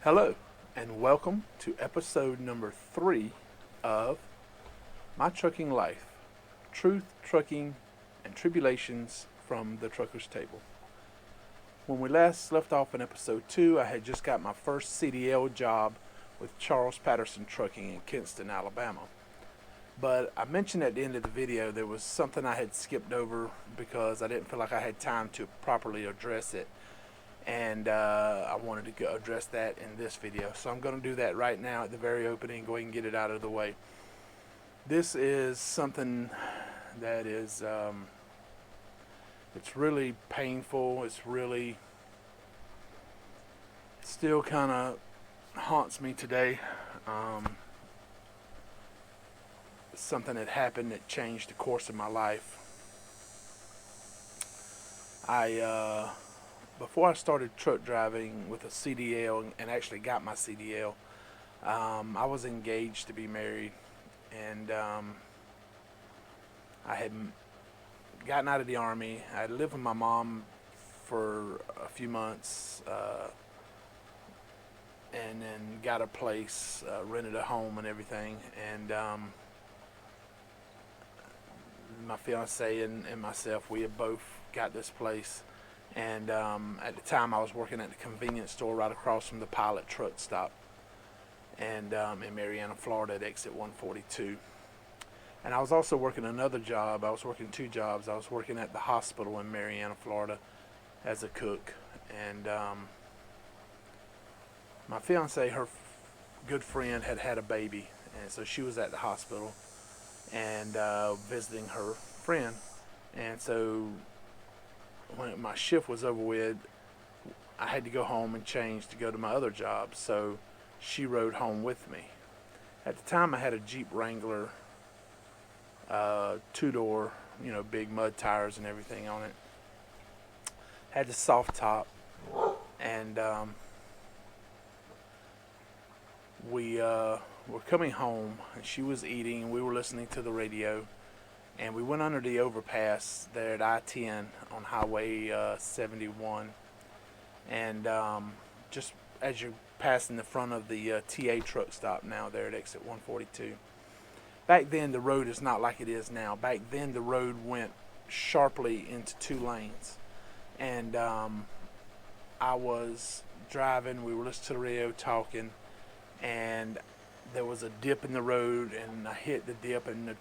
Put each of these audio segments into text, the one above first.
Hello, and welcome to episode number 3 of My Trucking Life Truth, Trucking, and Tribulations from the Trucker's Table. When we last left off in episode 2, I had just got my first CDL job with Charles Patterson Trucking in Kinston, Alabama. But I mentioned at the end of the video there was something I had skipped over because I didn't feel like I had time to properly address it. And I wanted to address that in this video. So I'm going to do that right now at the very opening, go ahead and get it out of the way. This is something that is, it's really painful. It's really, still kind of haunts me today. Something that happened that changed the course of my life. Before I started truck driving with a CDL and actually got my CDL, I was engaged to be married, and I had gotten out of the Army. I had lived with my mom for a few months, and then got a place, rented a home and everything, and my fiance and myself, we had both got this place. And at the time I was working at the convenience store right across from the Pilot truck stop, and in Marianna, Florida at exit 142. And I was also working another job. I was working 2 jobs. I was working at the hospital in Marianna, Florida as a cook. And my fiance, her good friend, had a baby, and so she was at the hospital and visiting her friend. And so when my shift was over with, I had to go home and change to go to my other job, so she rode home with me. At the time I had a Jeep Wrangler, 2-door, big mud tires and everything on it. Had the soft top, and we were coming home, and she was eating, and we were listening to the radio. And we went under the overpass there at I-10 on Highway 71. And just as you're passing the front of the TA truck stop now there at exit 142. Back then the road is not like it is now. Back then the road went sharply into 2 lanes. And I was driving, we were listening to the radio talking, and there was a dip in the road, and I hit the dip, and the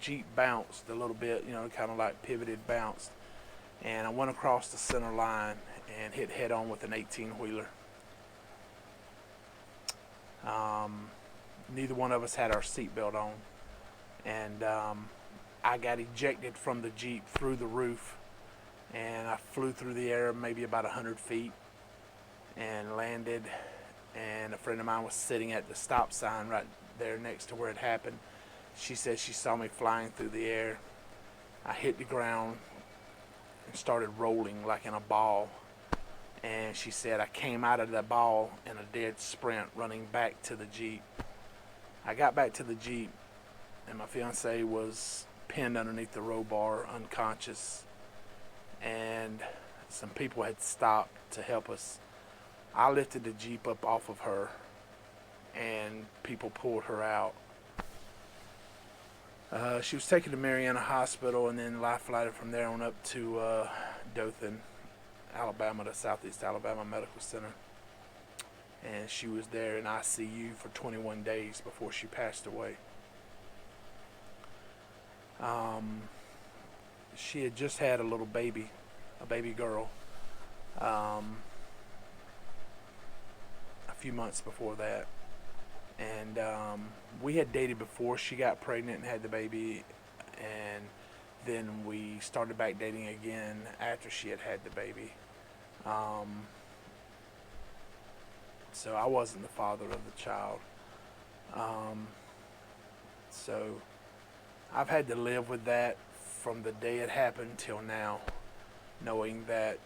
Jeep bounced a little bit, kind of like pivoted, bounced, and I went across the center line and hit head on with an 18-wheeler. Neither one of us had our seatbelt on, and I got ejected from the Jeep through the roof, and I flew through the air maybe about 100 feet and landed. And a friend of mine was sitting at the stop sign right there next to where it happened. She said she saw me flying through the air. I hit the ground and started rolling like in a ball. And she said I came out of the ball in a dead sprint running back to the Jeep. I got back to the Jeep, and my fiance was pinned underneath the row bar, unconscious. And some people had stopped to help us. I lifted the Jeep up off of her, and people pulled her out. She was taken to Marianna Hospital, and then life flighted from there on up to Dothan, Alabama, the Southeast Alabama Medical Center. And she was there in ICU for 21 days before she passed away. She had just had a little baby, a baby girl. Few months before that, and we had dated before she got pregnant and had the baby, and then we started back dating again after she had the baby. So I wasn't the father of the child. So I've had to live with that from the day it happened till now, knowing that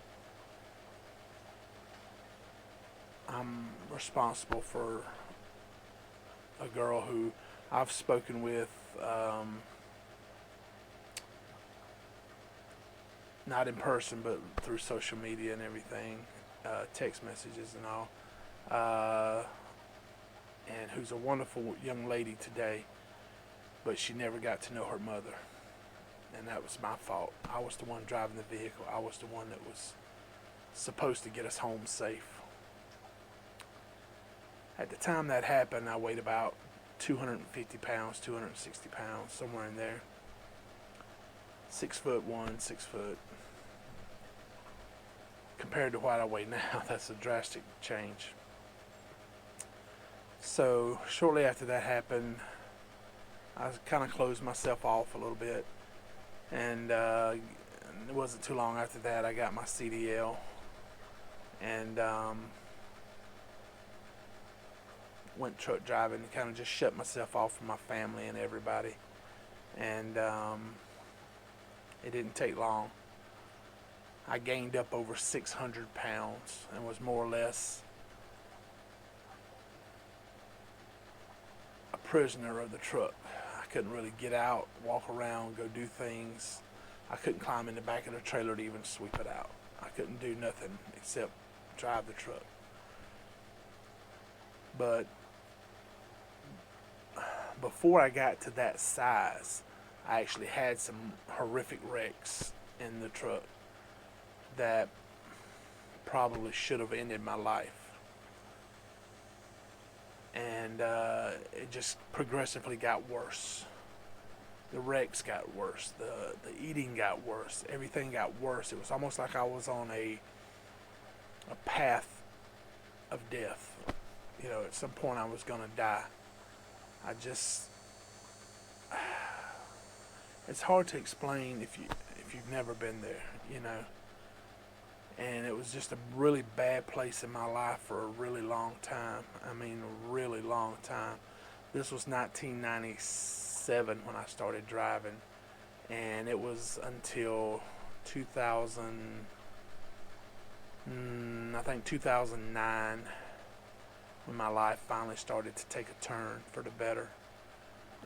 I'm responsible for a girl who I've spoken with, not in person, but through social media and everything, text messages and all. and who's a wonderful young lady today, but she never got to know her mother. And that was my fault. I was the one driving the vehicle. I was the one that was supposed to get us home safe. At the time that happened, I weighed about 250 pounds, 260 pounds, somewhere in there. 6'1", 6 foot. Compared to what I weigh now, that's a drastic change. So shortly after that happened, I kind of closed myself off a little bit, and it wasn't too long after that I got my CDL, and went truck driving and kind of just shut myself off from my family and everybody. And it didn't take long. I gained up over 600 pounds and was more or less a prisoner of the truck. I couldn't really get out, walk around, go do things. I couldn't climb in the back of the trailer to even sweep it out. I couldn't do nothing except drive the truck. But before I got to that size, I actually had some horrific wrecks in the truck that probably should have ended my life. And it just progressively got worse. The wrecks got worse. The eating got worse. Everything got worse. It was almost like I was on a path of death. You know, at some point I was going to die. It's hard to explain if you've never been there, you know. And it was just a really bad place in my life for a really long time. I mean, a really long time. This was 1997 when I started driving, and it was until 2009 when my life finally started to take a turn for the better.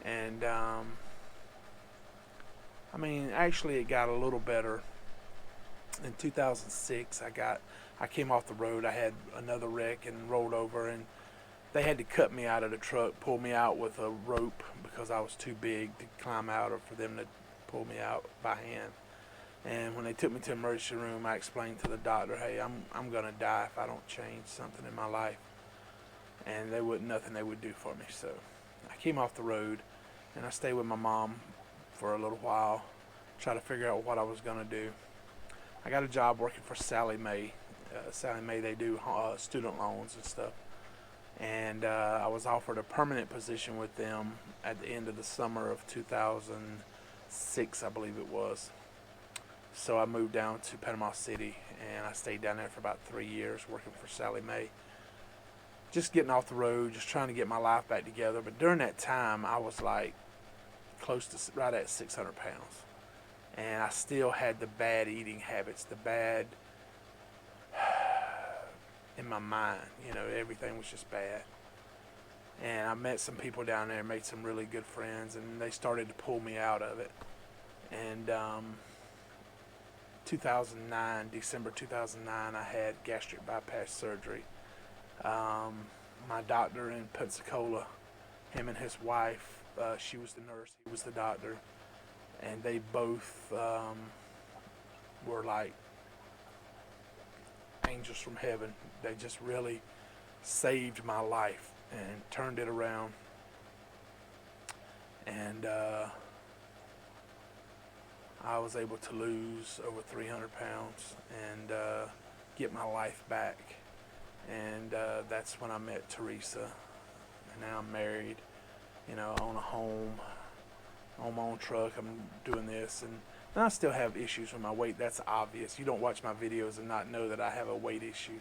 And I mean, actually it got a little better. In 2006, I came off the road. I had another wreck and rolled over, and they had to cut me out of the truck, pull me out with a rope because I was too big to climb out, or for them to pull me out by hand. And when they took me to the emergency room, I explained to the doctor, hey, I'm gonna die if I don't change something in my life. And nothing they would do for me. So I came off the road, and I stayed with my mom for a little while, try to figure out what I was gonna do. I got a job working for Sallie Mae. Sallie Mae, they do student loans and stuff. And I was offered a permanent position with them at the end of the summer of 2006, I believe it was. So I moved down to Panama City, and I stayed down there for about 3 years working for Sallie Mae. Just getting off the road, just trying to get my life back together. But during that time, I was like close to right at 600 pounds. And I still had the bad eating habits, the bad in my mind, you know, everything was just bad. And I met some people down there, made some really good friends, and they started to pull me out of it. And 2009, December 2009, I had gastric bypass surgery. My doctor in Pensacola, him and his wife, she was the nurse, he was the doctor, and they both were like angels from heaven. They just really saved my life and turned it around. And I was able to lose over 300 pounds and get my life back. And that's when I met Teresa. And now I'm married, you know, I own a home, on my own truck. I'm doing this, and I still have issues with my weight. That's obvious. You don't watch my videos and not know that I have a weight issue.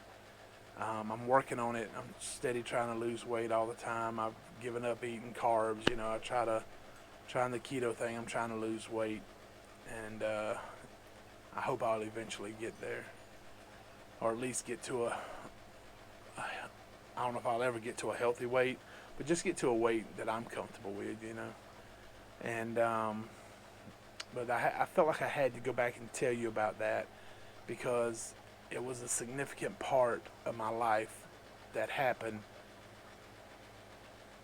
I'm working on it. I'm steady trying to lose weight all the time. I've given up eating carbs. You know, trying the keto thing. I'm trying to lose weight, and I hope I'll eventually get there, or at least get to I don't know if I'll ever get to a healthy weight, but just get to a weight that I'm comfortable with, you know. And but I felt like I had to go back and tell you about that, because it was a significant part of my life that happened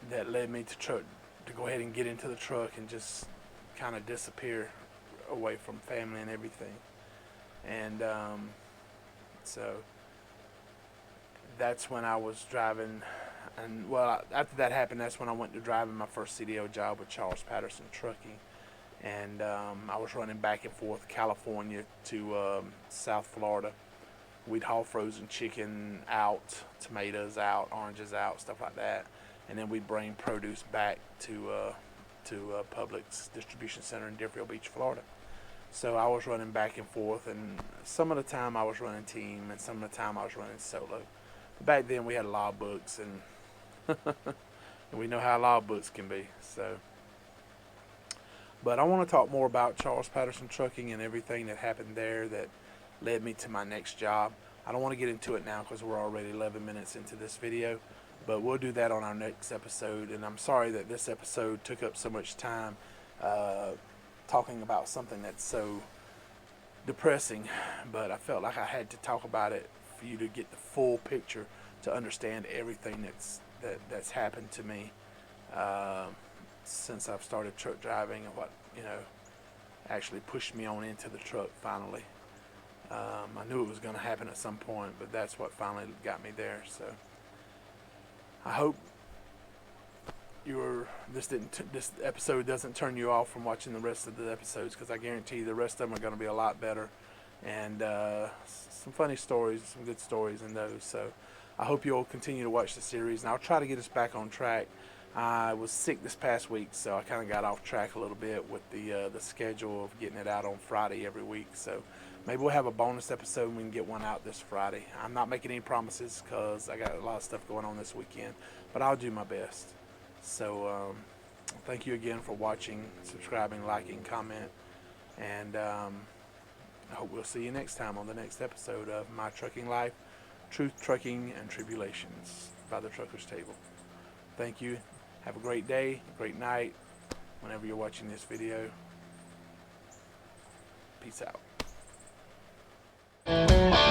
that led me to go ahead and get into the truck and just kind of disappear away from family and everything. And so that's when I was driving. And well, after that happened, that's when I went to driving my first CDL job with Charles Patterson Trucking. And I was running back and forth California to South Florida. We'd haul frozen chicken out, tomatoes out, oranges out, stuff like that. And then we'd bring produce back to Publix distribution center in Deerfield Beach, Florida. So I was running back and forth, and some of the time I was running team, and some of the time I was running solo. But back then we had logbooks, and and we know how logbooks can be. So, but I want to talk more about Charles Patterson Trucking and everything that happened there that led me to my next job. I don't want to get into it now because we're already 11 minutes into this video, but we'll do that on our next episode. And I'm sorry that this episode took up so much time talking about something that's so depressing, but I felt like I had to talk about it for you to get the full picture, to understand everything that's happened to me since I've started truck driving, and what actually pushed me on into the truck finally. I knew it was going to happen at some point, but that's what finally got me there. So I hope this episode doesn't turn you off from watching the rest of the episodes, because I guarantee you the rest of them are going to be a lot better, and some funny stories, some good stories in those. So I hope you'll continue to watch the series, and I'll try to get us back on track. I was sick this past week, so I kind of got off track a little bit with the schedule of getting it out on Friday every week. So maybe we'll have a bonus episode and we can get one out this Friday. I'm not making any promises because I got a lot of stuff going on this weekend, but I'll do my best. So thank you again for watching, subscribing, liking, comment, and I hope we'll see you next time on the next episode of My Trucking Life, Truth, Trucking, and Tribulations by the Trucker's Table. Thank you. Have a great day, a great night, whenever you're watching this video. Peace out.